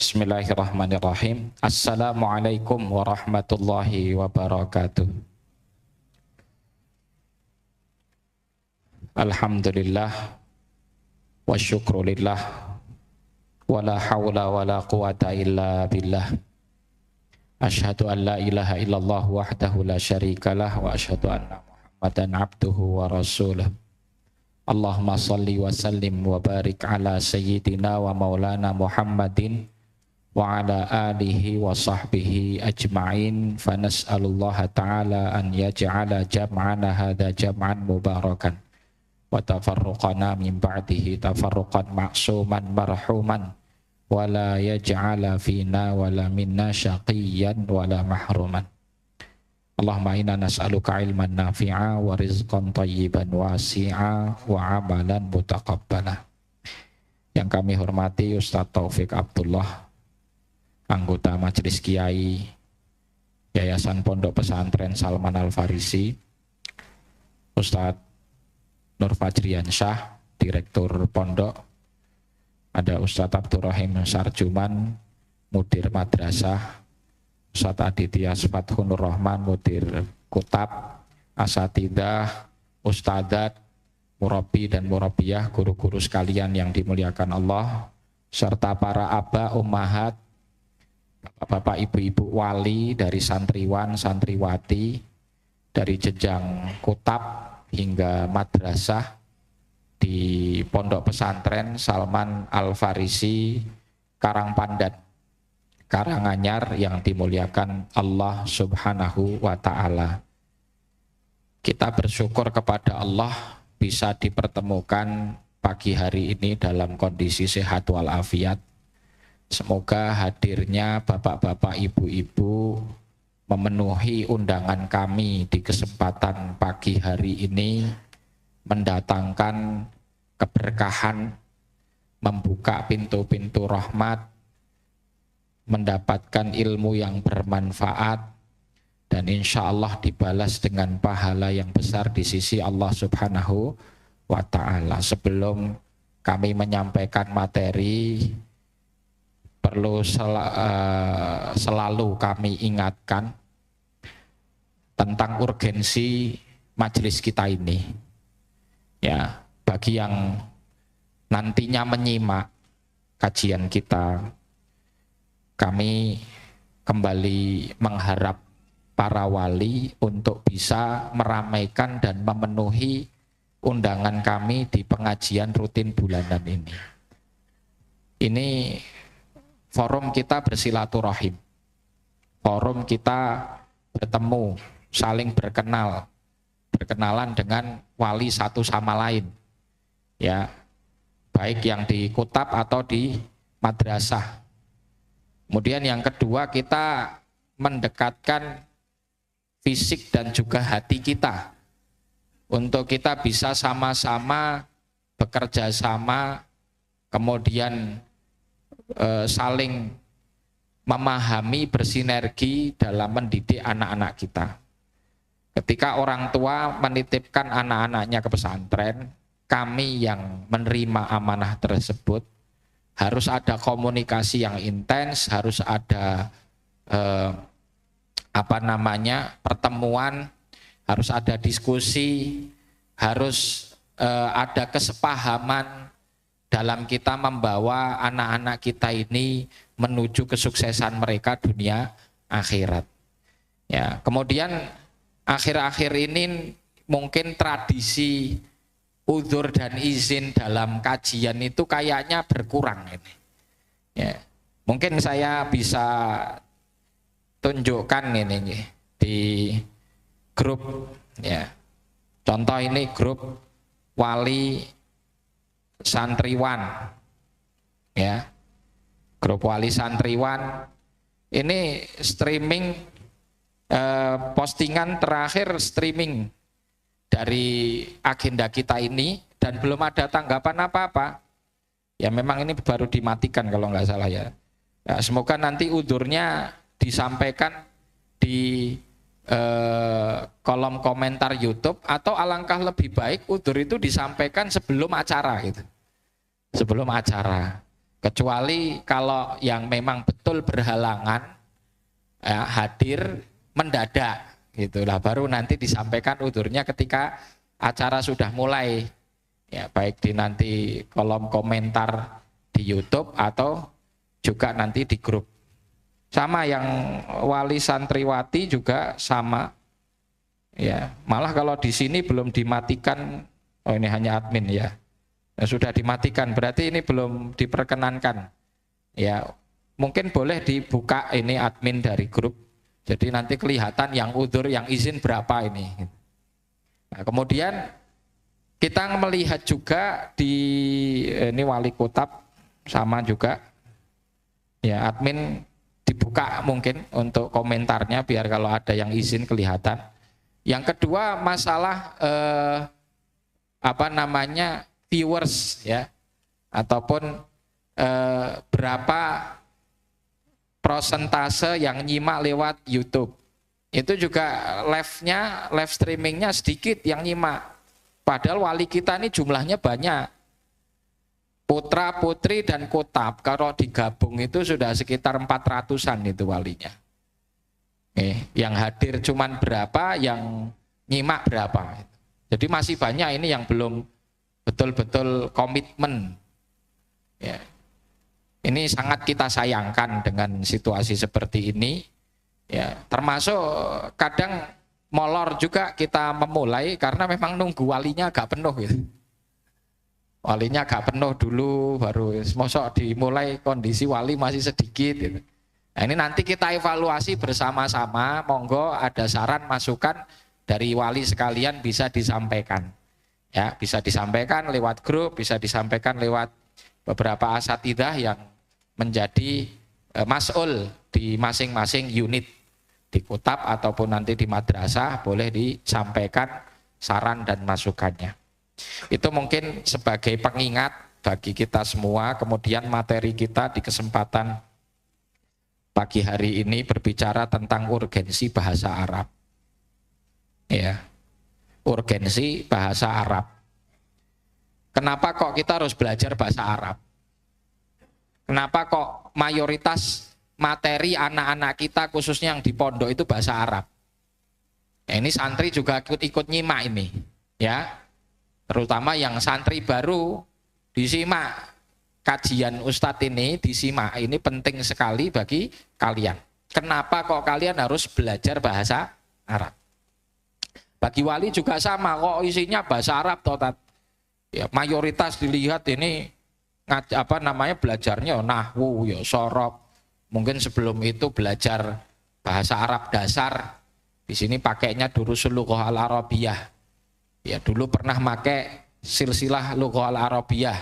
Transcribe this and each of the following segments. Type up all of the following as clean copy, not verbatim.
Bismillahirrahmanirrahim. Assalamualaikum warahmatullahi wabarakatuh. Alhamdulillah wa syukrulillah wa la hawla wa la quwata illa billah. Asyhadu an la ilaha illallah wahdahu la syarikalah wa asyhadu anna Muhammadan abduhu wa rasuluh. Allahumma salli wa sallim wa barik ala sayyidina wa maulana Muhammadin wa ala alihi wa sahbihi ajma'in. Fa nas'alullaha ta'ala an yaj'ala jam'ana hadha jam'an mubarakan wa tafarruqana min ba'dihi tafarruqan ma'suman marhuman wa la yaj'ala fina wa la minna syaqiyyan wa la mahruman. Allahumma inna nas'aluka ilman nafi'a wa rizqan tayyiban wasi'a wa amalan mutaqabbala. Yang kami hormati Ustaz Taufik Abdullah, anggota Majelis Kiai Yayasan Pondok Pesantren Salman Al-Farisi, Ustadz Nur Fajriansyah, Direktur Pondok, ada Ustadz Abdurrahim Sarjuman, Mudir Madrasah, Ustadz Aditya Fathur Rahman, Mudir Kutab, Asatidah, Ustadzat, Murabi dan Murabiyah, guru-guru sekalian yang dimuliakan Allah, serta para aba, ummahat, bapak-bapak, ibu-ibu wali dari santriwan, santriwati, dari jenjang kutab hingga madrasah di Pondok Pesantren Salman Al-Farisi, Karangpandan, Karanganyar yang dimuliakan Allah Subhanahu wa Ta'ala. Kita bersyukur kepada Allah bisa dipertemukan pagi hari ini dalam kondisi sehat walafiat. Semoga hadirnya bapak-bapak, ibu-ibu memenuhi undangan kami di kesempatan pagi hari ini mendatangkan keberkahan, membuka pintu-pintu rahmat, mendapatkan ilmu yang bermanfaat, dan insya Allah dibalas dengan pahala yang besar di sisi Allah Subhanahu wa Ta'ala. Sebelum kami menyampaikan materi, perlu selalu kami ingatkan tentang urgensi majelis kita ini. Ya, bagi yang nantinya menyimak kajian kita, kami kembali mengharap para wali untuk bisa meramaikan dan memenuhi undangan kami di pengajian rutin bulanan ini. Ini forum kita bersilaturahim, forum kita bertemu, saling berkenalan dengan wali satu sama lain, ya, baik yang di kutab atau di madrasah. Kemudian yang kedua, kita mendekatkan fisik dan juga hati kita untuk kita bisa sama-sama bekerja sama, kemudian saling memahami, bersinergi dalam mendidik anak-anak kita. Ketika orang tua menitipkan anak-anaknya ke pesantren, kami yang menerima amanah tersebut harus ada komunikasi yang intens, harus ada pertemuan, harus ada diskusi, harus ada kesepahaman dalam kita membawa anak-anak kita ini menuju kesuksesan mereka dunia akhirat. Ya, kemudian akhir-akhir ini mungkin tradisi uzur dan izin dalam kajian itu kayaknya berkurang ini. Ya, mungkin saya bisa tunjukkan ini di grup, ya. Contoh ini grup wali santriwan, ya, grup wali santriwan ini streaming, postingan terakhir streaming dari agenda kita ini dan belum ada tanggapan apa-apa. Ya memang ini baru dimatikan kalau nggak salah ya. Ya, semoga nanti udurnya disampaikan di kolom komentar YouTube, atau alangkah lebih baik udur itu disampaikan sebelum acara gitu. Sebelum acara. Kecuali kalau yang memang betul berhalangan ya, hadir mendadak gitulah, baru nanti disampaikan udurnya ketika acara sudah mulai. Ya, baik di nanti kolom komentar di YouTube atau juga nanti di grup. Sama yang wali santriwati juga sama. Ya, malah kalau di sini belum dimatikan, oh ini hanya admin ya. Sudah dimatikan, berarti ini belum diperkenankan. Ya, mungkin boleh dibuka ini admin dari grup. Jadi nanti kelihatan yang udzur, yang izin berapa ini. Nah, kemudian kita melihat juga di ini wali kutab sama juga. Ya, admin dibuka mungkin untuk komentarnya biar kalau ada yang izin kelihatan. Yang kedua masalah viewers ya, ataupun berapa persentase yang nyimak lewat YouTube. Itu juga live streamingnya sedikit yang nyimak. Padahal wali kita ini jumlahnya banyak. Putra, putri dan kutab kalau digabung itu sudah sekitar 400-an itu walinya. Yang hadir cuman berapa, yang nyimak berapa. Jadi masih banyak ini yang belum betul-betul komitmen. Ya. Ini sangat kita sayangkan dengan situasi seperti ini. Ya, termasuk kadang molor juga kita memulai karena memang nunggu walinya agak penuh gitu. Walinya agak penuh dulu baru mosok dimulai, kondisi wali masih sedikit gitu. Nah, ini nanti kita evaluasi bersama-sama, monggo ada saran masukan dari wali sekalian bisa disampaikan. Ya, bisa disampaikan lewat grup, bisa disampaikan lewat beberapa asatidzah yang menjadi mas'ul di masing-masing unit di kutab ataupun nanti di madrasah, boleh disampaikan saran dan masukannya. Itu mungkin sebagai pengingat bagi kita semua. Kemudian materi kita di kesempatan pagi hari ini berbicara tentang urgensi bahasa Arab. Ya, urgensi bahasa Arab. Kenapa kok kita harus belajar bahasa Arab? Kenapa kok mayoritas materi anak-anak kita khususnya yang di pondok itu bahasa Arab? Ya, ini santri juga ikut nyimak ini, ya. Terutama yang santri baru disimak kajian Ustadz ini, disimak. Ini penting sekali bagi kalian. Kenapa kok kalian harus belajar bahasa Arab? Bagi wali juga sama, kok isinya bahasa Arab toh. Ya, mayoritas dilihat ini belajarnya nahwu, ya sorob. Mungkin sebelum itu belajar bahasa Arab dasar. Di sini pakainya durusul lughah al-arabiyah. Ya, dulu pernah pakai silsilah lughah al-arabiyah.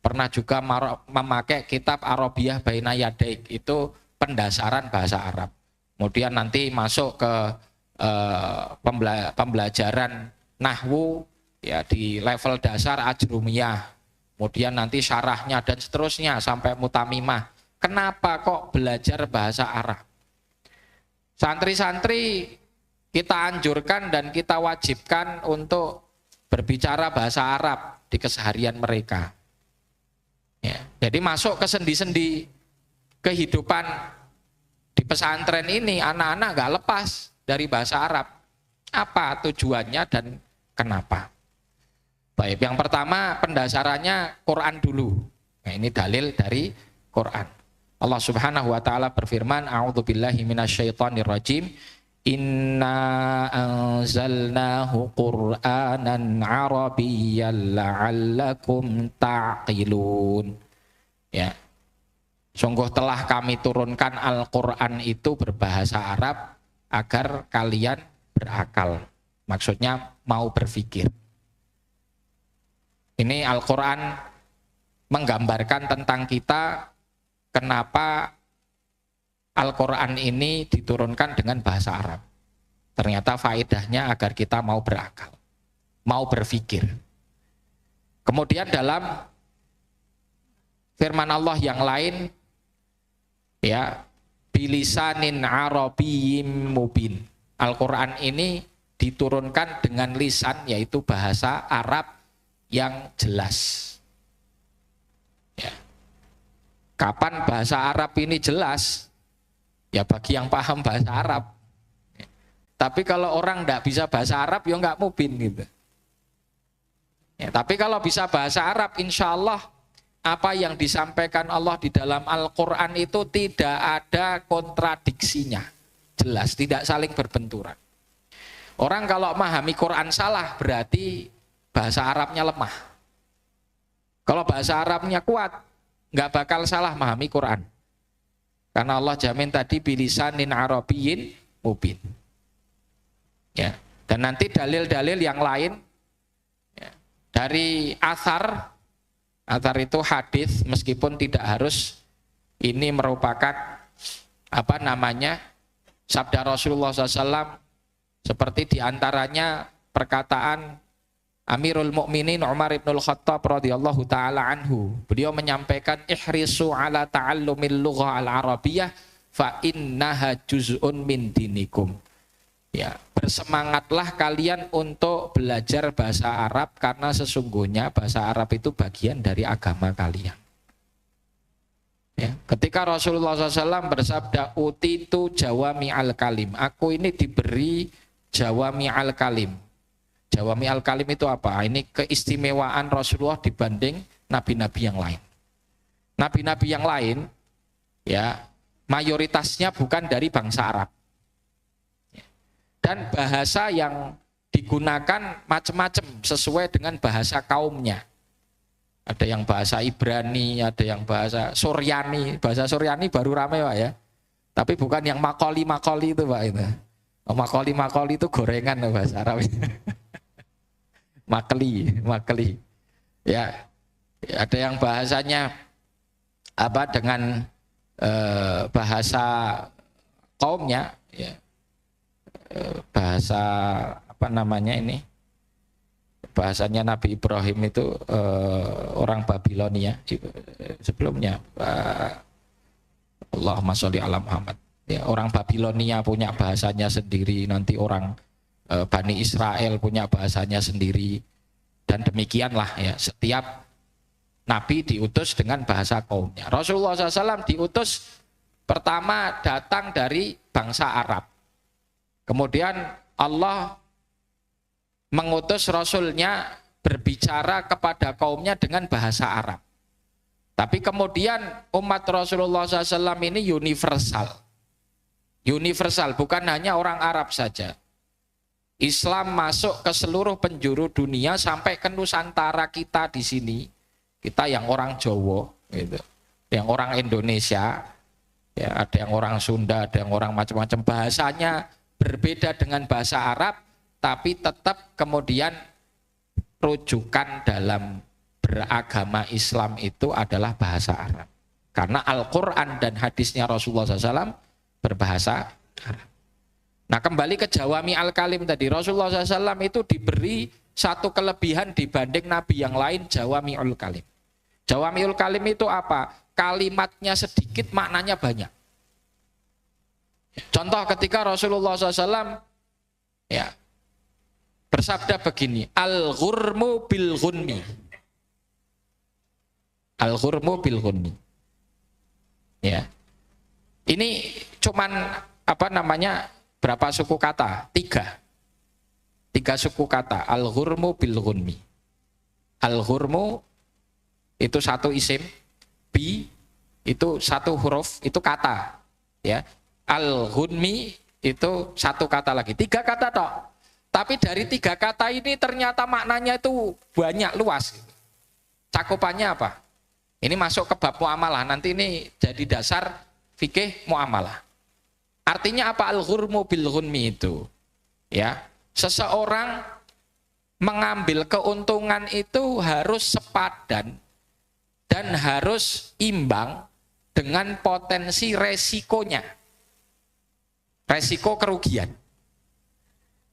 Pernah juga memakai kitab Arabiyah Baina Yadaik, itu pendasaran bahasa Arab. Kemudian nanti masuk ke pembelajaran nahwu ya di level dasar ajrumiyah. Kemudian nanti syarahnya dan seterusnya sampai mutamimah. Kenapa kok belajar bahasa Arab? Santri-santri kita anjurkan dan kita wajibkan untuk berbicara bahasa Arab di keseharian mereka. Ya, jadi masuk ke sendi-sendi kehidupan di pesantren ini, anak-anak nggak lepas dari bahasa Arab. Apa tujuannya dan kenapa? Baik, yang pertama pendasarannya Quran dulu. Nah, ini dalil dari Quran. Allah Subhanahu wa taala berfirman, a'udzubillahi minasyaitonirrajim. Inna anzalnahu Qur'anan Arabiyyan la'allakum ta'qilun. Ya. Sungguh telah kami turunkan Al-Qur'an itu berbahasa Arab agar kalian berakal. Maksudnya mau berpikir. Ini Al-Qur'an menggambarkan tentang kita kenapa Al-Quran ini diturunkan dengan bahasa Arab. Ternyata faedahnya agar kita mau berakal, mau berpikir. Kemudian dalam firman Allah yang lain, ya, bilisanin arabiyyin mubin. Al-Quran ini diturunkan dengan lisan, yaitu bahasa Arab yang jelas. Ya. Kapan bahasa Arab ini jelas? Ya bagi yang paham bahasa Arab. Tapi kalau orang tidak bisa bahasa Arab, ya nggak mubin gitu. Ya, tapi kalau bisa bahasa Arab, insya Allah apa yang disampaikan Allah di dalam Al-Quran itu tidak ada kontradiksinya. Jelas, tidak saling berbenturan. Orang kalau memahami Quran salah, berarti bahasa Arabnya lemah. Kalau bahasa Arabnya kuat, nggak bakal salah memahami Quran. Karena Allah jamin tadi bilisanin Arabiyyin mubin. Ya, dan nanti dalil-dalil yang lain ya, dari athar itu hadis, meskipun tidak harus ini merupakan apa namanya sabda Rasulullah SAW, seperti diantaranya perkataan Amirul Mukminin Umar ibnul Khattab radhiyallahu taala anhu. Beliau menyampaikan ihrisu ala ta'allumil lughah al-arabiyyah fa innaha juz'un min dinikum. Ya, bersemangatlah kalian untuk belajar bahasa Arab karena sesungguhnya bahasa Arab itu bagian dari agama kalian. Ya, ketika Rasulullah SAW bersabda utitu jawami al-kalim, aku ini diberi jawami al-kalim. Jawami al-kalim itu apa? Ini keistimewaan Rasulullah dibanding nabi-nabi yang lain. Nabi-nabi yang lain ya mayoritasnya bukan dari bangsa Arab. Dan bahasa yang digunakan macam-macam sesuai dengan bahasa kaumnya. Ada yang bahasa Ibrani, ada yang bahasa Suryani. Bahasa Suryani baru rame Pak ya. Tapi bukan yang makoli-makoli itu Pak itu. Makoli-makoli itu gorengan bahasa Arab. Makeli. Ya, ada yang bahasanya apa dengan bahasa kaumnya, ya, bahasa apa namanya ini, bahasanya Nabi Ibrahim itu orang Babilonia sebelumnya. Allahumma sholli ala Muhammad. Ya, orang Babilonia punya bahasanya sendiri, nanti orang Bani Israel punya bahasanya sendiri, dan demikianlah ya setiap nabi diutus dengan bahasa kaumnya. Rasulullah SAW diutus pertama datang dari bangsa Arab, kemudian Allah mengutus Rasulnya berbicara kepada kaumnya dengan bahasa Arab. Tapi kemudian umat Rasulullah SAW ini universal, bukan hanya orang Arab saja. Islam masuk ke seluruh penjuru dunia sampai ke Nusantara kita di sini. Kita yang orang Jawa, gitu, yang orang Indonesia, ya, ada yang orang Sunda, ada yang orang macam-macam. Bahasanya berbeda dengan bahasa Arab, tapi tetap kemudian rujukan dalam beragama Islam itu adalah bahasa Arab. Karena Al-Quran dan hadisnya Rasulullah SAW berbahasa Arab. Nah, kembali ke Jawami al-Kalim tadi, Rasulullah SAW itu diberi satu kelebihan dibanding nabi yang lain, Jawami al-Kalim. Jawami al-Kalim itu apa? Kalimatnya sedikit, maknanya banyak. Contoh ketika Rasulullah SAW ya bersabda begini, al-ghurmu bil ghunmi. Al-ghurmu bil ghunmi. Ya. Ini cuman apa namanya? Berapa suku kata? Tiga suku kata. Al-ghurmu bil ghunmi. Al-ghurmu itu satu isim, bi itu satu huruf, itu kata. Ya. Al-ghunmi itu satu kata lagi. Tiga kata toh. Tapi dari tiga kata ini ternyata maknanya itu banyak, luas. Cakupannya apa? Ini masuk ke bab muamalah. Nanti ini jadi dasar fikih muamalah. Artinya apa al-ghurmu bil ghunmi itu? Ya, seseorang mengambil keuntungan itu harus sepadan dan harus imbang dengan potensi resikonya. Resiko kerugian.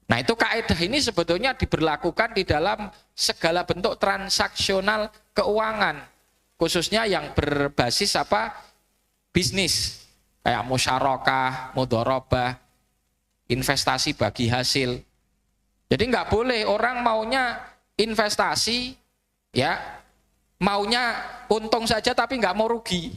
Nah, itu kaidah ini sebetulnya diberlakukan di dalam segala bentuk transaksional keuangan, khususnya yang berbasis apa? Bisnis. Kayak musyarakah, mudharabah, investasi bagi hasil. Jadi nggak boleh orang maunya investasi, ya maunya untung saja tapi nggak mau rugi.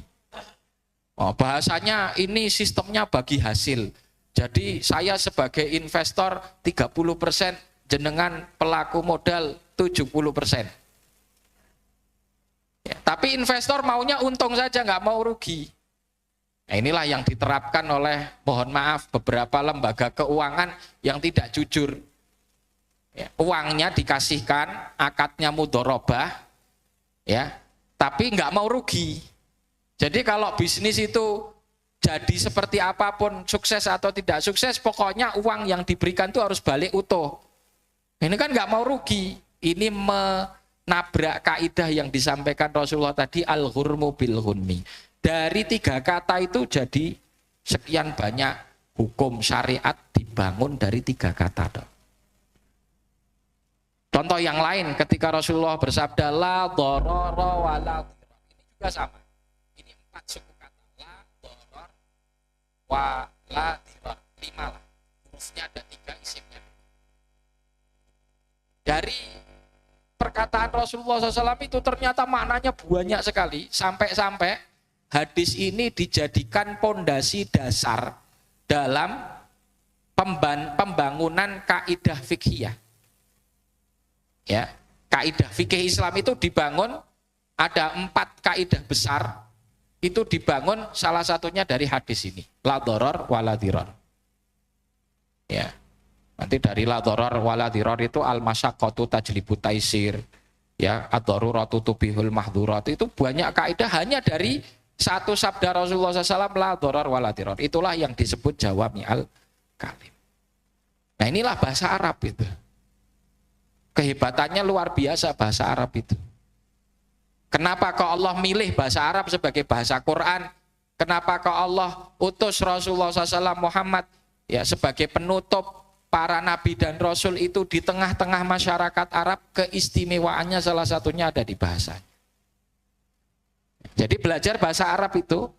Oh, bahasanya ini sistemnya bagi hasil. Jadi saya sebagai investor 30%, jenengan pelaku modal 70%. Ya, tapi investor maunya untung saja, nggak mau rugi. Nah, inilah yang diterapkan oleh, mohon maaf, beberapa lembaga keuangan yang tidak jujur. Ya, uangnya dikasihkan, akadnya mudharabah, ya, tapi nggak mau rugi. Jadi kalau bisnis itu jadi seperti apapun, sukses atau tidak sukses, pokoknya uang yang diberikan itu harus balik utuh. Ini kan nggak mau rugi. Ini menabrak kaidah yang disampaikan Rasulullah tadi, al-ghurmu bil ghunmi. Dari 3 kata itu jadi sekian banyak hukum syariat dibangun dari 3 kata. Contoh yang lain ketika Rasulullah bersabda la dharara wa la dhirar. Ini juga sama. Ini 4 suku kata. La dharar wa la dhirar. 5 lah. Hurufnya ada 3, isimnya. Dari perkataan Rasulullah SAW itu ternyata maknanya banyak sekali. Sampai-sampai hadis ini dijadikan pondasi dasar dalam pembangunan kaidah fikhiyah. Ya, kaidah fikih Islam itu dibangun, ada 4 kaidah besar, itu dibangun salah satunya dari hadis ini, la dharar wa la dhirar. Ya, nanti dari la dharar wa la dhirar itu al masyaqqatu tajlibu taisir, ya, ad-daruratu tubihul mahdzurat. Itu banyak kaidah hanya dari satu sabda Rasulullah SAW, la dharar wa la dhirar. Itulah yang disebut jawami'al kalim. Nah, inilah bahasa Arab itu. Kehebatannya luar biasa bahasa Arab itu. Kenapa kok Allah milih bahasa Arab sebagai bahasa Quran? Kenapa kok Allah utus Rasulullah SAW Muhammad ya sebagai penutup para nabi dan rasul itu di tengah-tengah masyarakat Arab? Keistimewaannya salah satunya ada di bahasa. Jadi belajar bahasa Arab itu,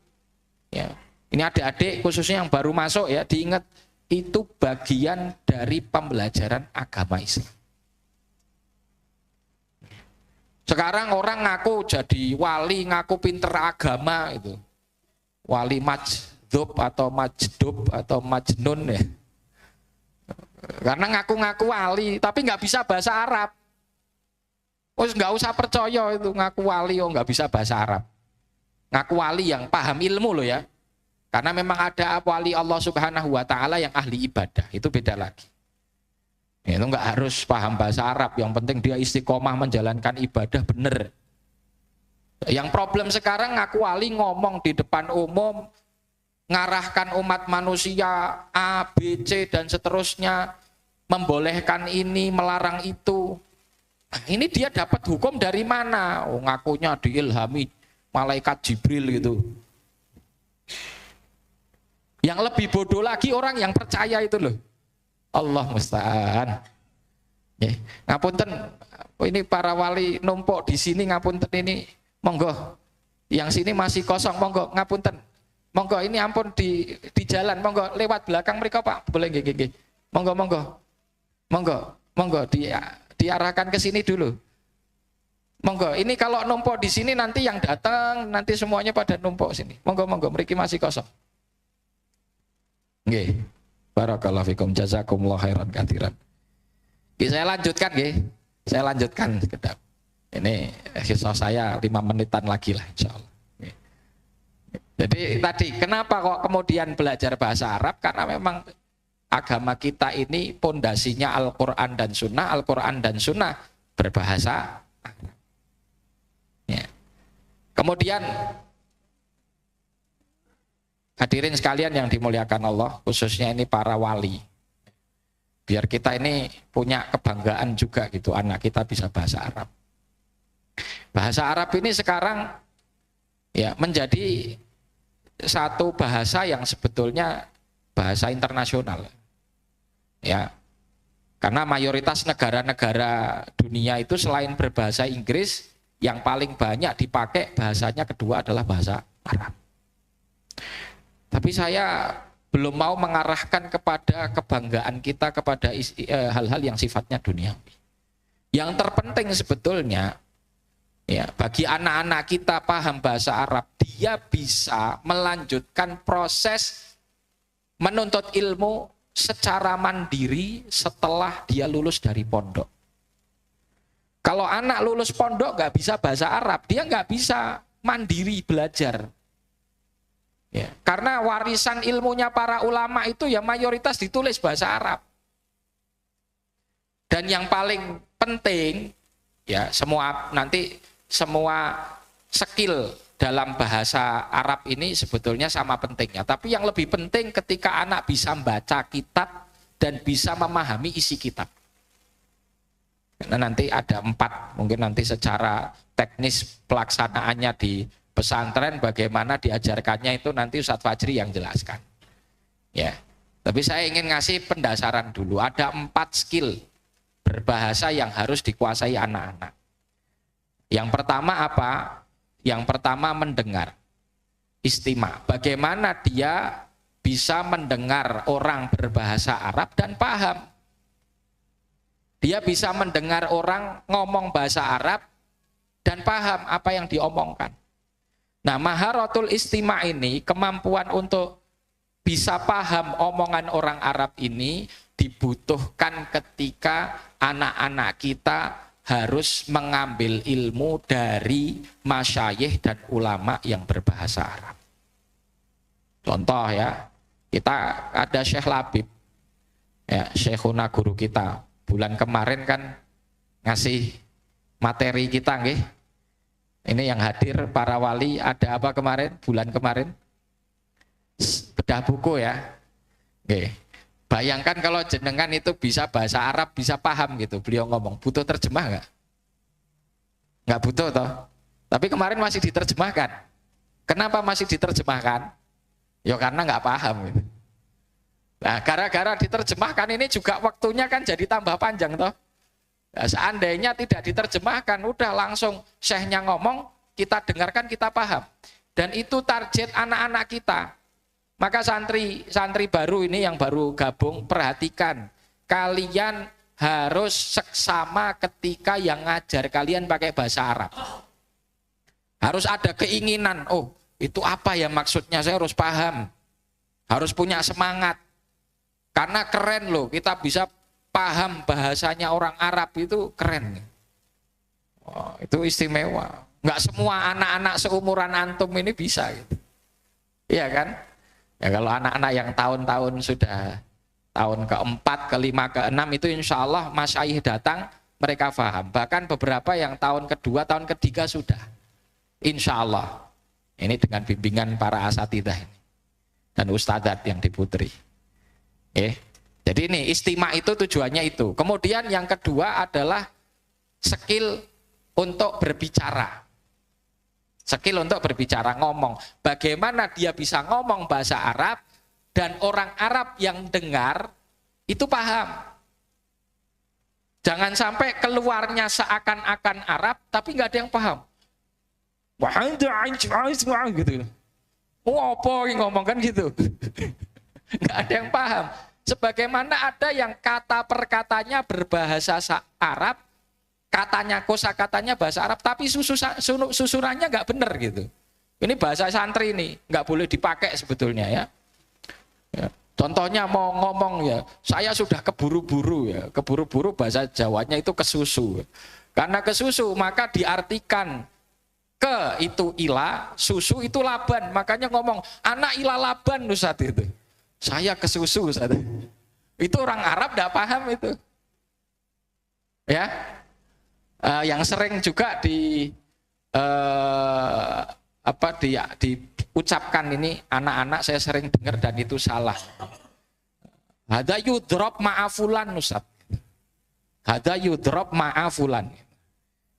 ya, ini adik-adik khususnya yang baru masuk ya, diingat itu bagian dari pembelajaran agama Islam. Sekarang orang ngaku jadi wali, ngaku pinter agama itu. Wali majdub atau majdub atau majnun ya. Karena ngaku-ngaku wali, tapi nggak bisa bahasa Arab. Oh, nggak usah percaya itu ngaku wali, oh nggak bisa bahasa Arab. Ngaku wali yang paham ilmu loh ya. Karena memang ada wali Allah Subhanahu wa Ta'ala yang ahli ibadah, itu beda lagi. Itu nggak harus paham bahasa Arab, yang penting dia istiqomah menjalankan ibadah bener. Yang problem sekarang ngaku wali ngomong di depan umum, ngarahkan umat manusia A, B, C dan seterusnya, membolehkan ini, melarang itu. Nah, ini dia dapat hukum dari mana? Oh, ngakunya diilhami malaikat Jibril gitu. Yang lebih bodoh lagi orang yang percaya itu loh. Allah musta'an. Ya, ngapunten, ini para wali numpuk di sini ngapunten ini, monggo. Yang sini masih kosong, monggo ngapunten. Monggo ini ampun di jalan, monggo lewat belakang mereka Pak, boleh nggih. Monggo. Monggo diarahkan ke sini dulu. Monggo, ini kalau numpuk di sini nanti yang datang nanti semuanya pada numpuk sini. Monggo, mriki masih kosong. Nggih. Barakallahu fikum, jazakumullah khairan katsiran. Saya lanjutkan nggih. Saya lanjutkan kedap. Ini kisah saya 5 menitan lagi lah insyaallah. Jadi tadi kenapa kok kemudian belajar bahasa Arab? Karena memang agama kita ini pondasinya Al-Qur'an dan Sunnah. Al-Qur'an dan Sunnah berbahasa Arab. Ya. Kemudian hadirin sekalian yang dimuliakan Allah, khususnya ini para wali. Biar kita ini punya kebanggaan juga gitu, anak kita bisa bahasa Arab. Bahasa Arab ini sekarang ya menjadi satu bahasa yang sebetulnya bahasa internasional. Ya. Karena mayoritas negara-negara dunia itu selain berbahasa Inggris, yang paling banyak dipakai bahasanya kedua adalah bahasa Arab. Tapi saya belum mau mengarahkan kepada kebanggaan kita kepada hal-hal yang sifatnya duniawi. Yang terpenting sebetulnya Ya, bagi anak-anak kita paham bahasa Arab, dia bisa melanjutkan proses menuntut ilmu secara mandiri setelah dia lulus dari pondok. Kalau anak lulus pondok nggak bisa bahasa Arab, dia nggak bisa mandiri belajar. Ya, karena warisan ilmunya para ulama itu ya mayoritas ditulis bahasa Arab. Dan yang paling penting, ya semua skill dalam bahasa Arab ini sebetulnya sama pentingnya. Tapi yang lebih penting ketika anak bisa membaca kitab dan bisa memahami isi kitab. Karena nanti ada 4, mungkin nanti secara teknis pelaksanaannya di pesantren bagaimana diajarkannya itu nanti Ustadz Fajri yang jelaskan. Ya, tapi saya ingin ngasih pendasaran dulu. Ada 4 skill berbahasa yang harus dikuasai anak-anak. Yang pertama apa? Yang pertama mendengar. Istima. Bagaimana dia bisa mendengar orang berbahasa Arab dan paham. Dia bisa mendengar orang ngomong bahasa Arab dan paham apa yang diomongkan. Nah, maharatul istima ini, kemampuan untuk bisa paham omongan orang Arab ini dibutuhkan ketika anak-anak kita harus mengambil ilmu dari masyayikh dan ulama yang berbahasa Arab. Contoh ya, kita ada Syekh Labib, ya, Syekhuna guru kita. Bulan kemarin kan ngasih materi kita, nggih. Ini yang hadir para wali, ada apa kemarin? Bulan kemarin? Bedah buku ya. Oke. Bayangkan kalau jenengan itu bisa bahasa Arab, bisa paham gitu. Beliau ngomong, butuh terjemah nggak? Nggak butuh toh. Tapi kemarin masih diterjemahkan. Kenapa masih diterjemahkan? Ya karena nggak paham gitu. Nah, gara-gara diterjemahkan ini juga waktunya kan jadi tambah panjang toh. Nah, seandainya tidak diterjemahkan, udah langsung syekhnya ngomong, kita dengarkan, kita paham. Dan itu target anak-anak kita. Maka santri baru ini yang baru gabung, perhatikan. Kalian harus seksama ketika yang ngajar kalian pakai bahasa Arab. Harus ada keinginan, oh itu apa ya maksudnya, saya harus paham. Harus punya semangat. Karena keren loh, kita bisa paham bahasanya orang Arab itu keren. Oh, itu istimewa. Nggak semua anak-anak seumuran antum ini bisa gitu. Iya kan? Ya kalau anak-anak yang tahun-tahun sudah tahun keempat, kelima, keenam itu insya Allah masyayikh datang mereka paham. Bahkan beberapa yang tahun kedua, tahun ketiga sudah. Insya Allah. Ini dengan bimbingan para asatidah ini. Dan ustadzat yang diputri. Jadi ini istimak itu tujuannya itu. Kemudian yang kedua adalah skill untuk berbicara. Skill untuk berbicara, ngomong. Bagaimana dia bisa ngomong bahasa Arab dan orang Arab yang dengar itu paham. Jangan sampai keluarnya seakan-akan Arab tapi nggak ada yang paham. Wah, gitu. Oh, apa yang ngomong kan gitu. Nggak ada yang paham. Sebagaimana ada yang kata perkatanya berbahasa Arab, katanya kosakatanya bahasa Arab, tapi susunannya nggak benar gitu. Ini bahasa santri ini, nggak boleh dipakai sebetulnya ya. Contohnya mau ngomong ya, saya sudah keburu-buru ya, keburu-buru bahasa Jawanya itu kesusu. Karena kesusu maka diartikan ke itu ila, susu itu laban, makanya ngomong anak ila laban Ustaz itu. Saya kesusu Ustaz. Itu orang Arab tidak paham itu. Ya. Yang sering juga diucapkan ini anak-anak saya sering dengar dan itu salah. Hada yudrob ma'afulan Ustaz. Hada yudrob ma'afulan.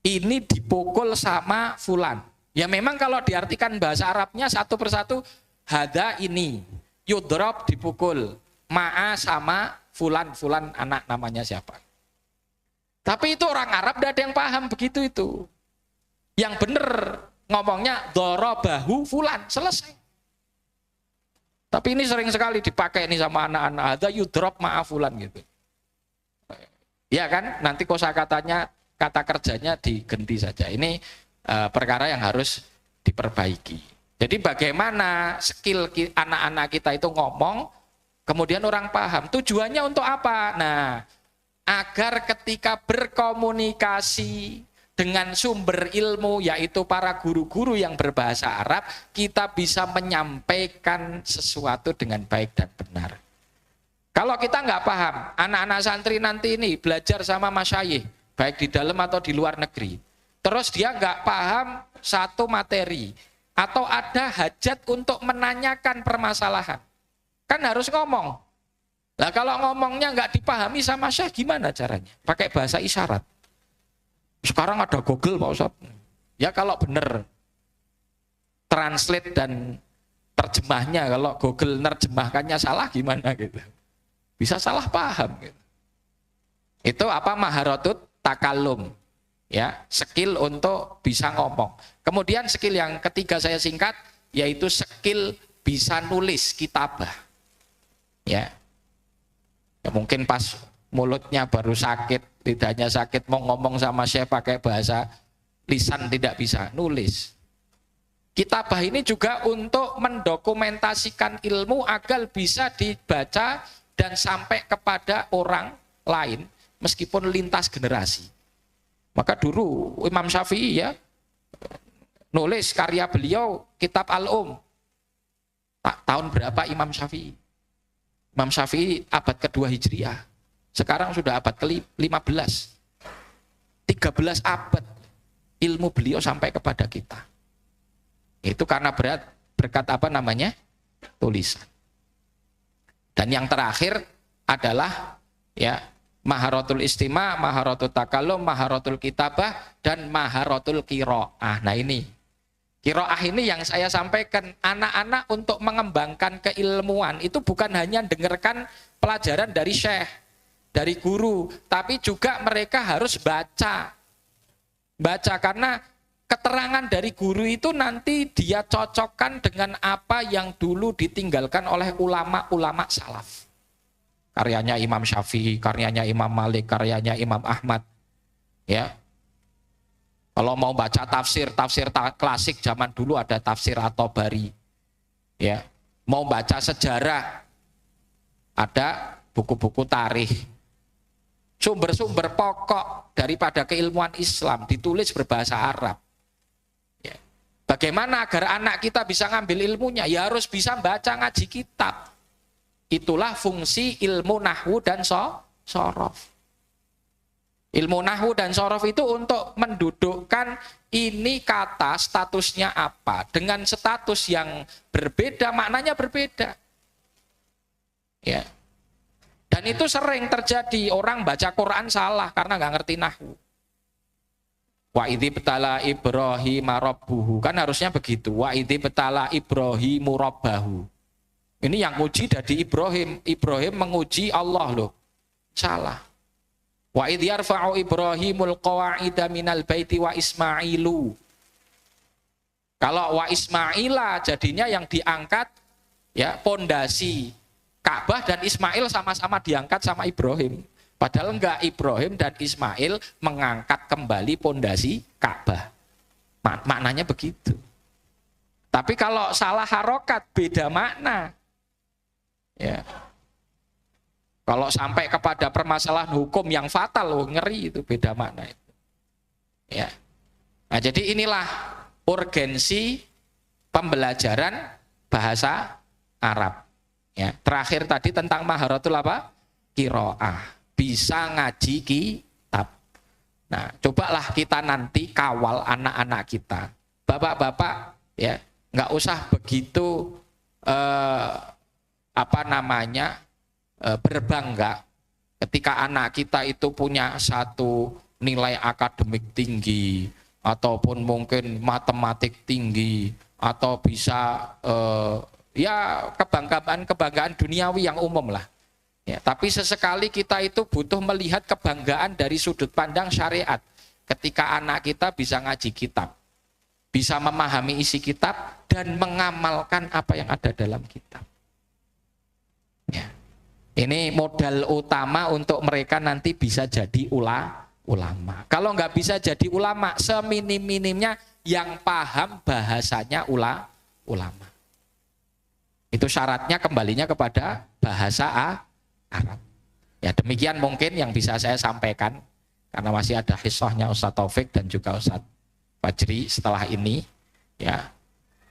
Ini dipukul sama fulan. Ya memang kalau diartikan bahasa Arabnya satu persatu hada ini. Yudrob dipukul, ma'a sama fulan anak namanya siapa. Tapi itu orang Arab tidak ada yang paham begitu itu. Yang benar ngomongnya dorobahu fulan, selesai. Tapi ini sering sekali dipakai ini sama anak-anak, ada yudrob ma'a fulan gitu. Ya kan, nanti kosakatanya, kata kerjanya diganti saja. Ini perkara yang harus diperbaiki. Jadi bagaimana skill anak-anak kita itu ngomong, kemudian orang paham. Tujuannya untuk apa? Nah, agar ketika berkomunikasi dengan sumber ilmu, yaitu para guru-guru yang berbahasa Arab, kita bisa menyampaikan sesuatu dengan baik dan benar. Kalau kita nggak paham, anak-anak santri nanti ini belajar sama masyayikh, baik di dalam atau di luar negeri. Terus dia nggak paham satu materi, atau ada hajat untuk menanyakan permasalahan. Kan harus ngomong. Nah kalau ngomongnya nggak dipahami sama syekh, gimana caranya? Pakai bahasa isyarat. Sekarang ada Google Pak Ustaz. Ya kalau benar translate dan terjemahnya, kalau Google nerjemahkannya salah gimana gitu. Bisa salah paham gitu. Itu apa? Maharatut takallum. Ya, skill untuk bisa ngomong. Kemudian skill yang ketiga saya singkat, yaitu skill bisa nulis kitabah. Ya. Ya mungkin pas mulutnya baru sakit, lidahnya sakit, mau ngomong sama syekh pakai bahasa lisan tidak bisa, nulis. Kitabah ini juga untuk mendokumentasikan ilmu agar bisa dibaca dan sampai kepada orang lain meskipun lintas generasi. Maka dulu Imam Syafi'i ya nulis karya beliau kitab Al-Um. Tahun berapa Imam Syafi'i? Imam Syafi'i abad kedua Hijriah. Sekarang sudah abad ke-15. 13 abad ilmu beliau sampai kepada kita. Itu karena berkat apa namanya? Tulisan. Dan yang terakhir adalah ya maharatul istima', maharatul takallum, maharatul kitabah, dan maharatul qiraah. Nah ini qiraah ini yang saya sampaikan, anak-anak untuk mengembangkan keilmuan itu bukan hanya dengarkan pelajaran dari syekh, dari guru, tapi juga mereka harus baca. Baca karena keterangan dari guru itu nanti dia cocokkan dengan apa yang dulu ditinggalkan oleh ulama-ulama salaf. Karyanya Imam Syafi'i, karyanya Imam Malik, karyanya Imam Ahmad. Ya. Kalau mau baca tafsir klasik zaman dulu ada tafsir At-Tabari. Ya. Mau baca sejarah ada buku-buku tarikh. Sumber-sumber pokok daripada keilmuan Islam ditulis berbahasa Arab. Ya. Bagaimana agar anak kita bisa ngambil ilmunya? Ya harus bisa baca ngaji kitab. Itulah fungsi ilmu nahwu dan shorof. Ilmu nahwu dan shorof itu untuk mendudukkan ini kata statusnya apa. Dengan status yang berbeda, maknanya berbeda. Ya. Dan itu sering terjadi, orang baca Quran salah karena nggak ngerti nahwu. Wa idzi betala Ibrahim rabbuhu, kan harusnya begitu. Wa idzi betala Ibrahimu rabbahu. Ini yang nguji dari Ibrahim. Ibrahim menguji Allah loh. Salah. Wa idz yarfa'u Ibrahimul qawa'ida minal baiti wa Ismailu. Kalau wa Ismaila jadinya yang diangkat ya pondasi Ka'bah, dan Ismail sama-sama diangkat sama Ibrahim. Padahal enggak, Ibrahim dan Ismail mengangkat kembali pondasi Ka'bah. Maknanya begitu. Tapi kalau salah harokat beda makna. Ya. Kalau sampai kepada permasalahan hukum yang fatal, loh, ngeri itu, beda makna itu. Ya. Nah, jadi inilah urgensi pembelajaran bahasa Arab. Ya, terakhir tadi tentang maharatul apa? Qiraah. Bisa ngaji kitab. Nah, cobalah kita nanti kawal anak-anak kita. Bapak-bapak ya, nggak usah begitu berbangga ketika anak kita itu punya satu nilai akademik tinggi ataupun mungkin matematik tinggi atau bisa ya kebanggaan duniawi yang umum lah. Ya, tapi sesekali kita itu butuh melihat kebanggaan dari sudut pandang syariat. Ketika anak kita bisa ngaji kitab, bisa memahami isi kitab dan mengamalkan apa yang ada dalam kitab. Ya. Ini modal utama untuk mereka nanti bisa jadi ulama. Kalau nggak bisa jadi ulama, seminim-minimnya yang paham bahasanya ulama. Itu syaratnya kembalinya kepada bahasa Arab. Ya demikian mungkin yang bisa saya sampaikan, karena masih ada hisahnya Ustaz Taufik dan juga Ustaz Fajri setelah ini. Ya,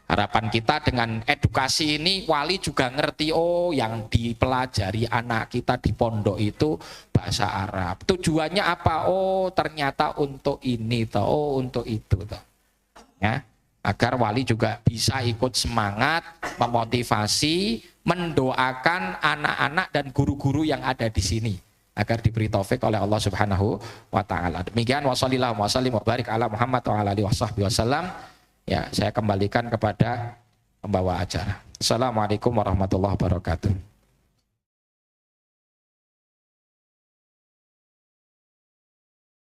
harapan kita dengan edukasi ini wali juga ngerti, oh yang dipelajari anak kita di pondok itu bahasa Arab. Tujuannya apa? Oh ternyata untuk ini toh, oh untuk itu toh. Ya, agar wali juga bisa ikut semangat, memotivasi, mendoakan anak-anak dan guru-guru yang ada di sini agar diberi taufik oleh Allah Subhanahu wa taala. Demikian wasallallahu wasallim wa barik ala Muhammad wa ala alihi wasallam. Ya, saya kembalikan kepada pembawa acara. Assalamualaikum warahmatullahi wabarakatuh.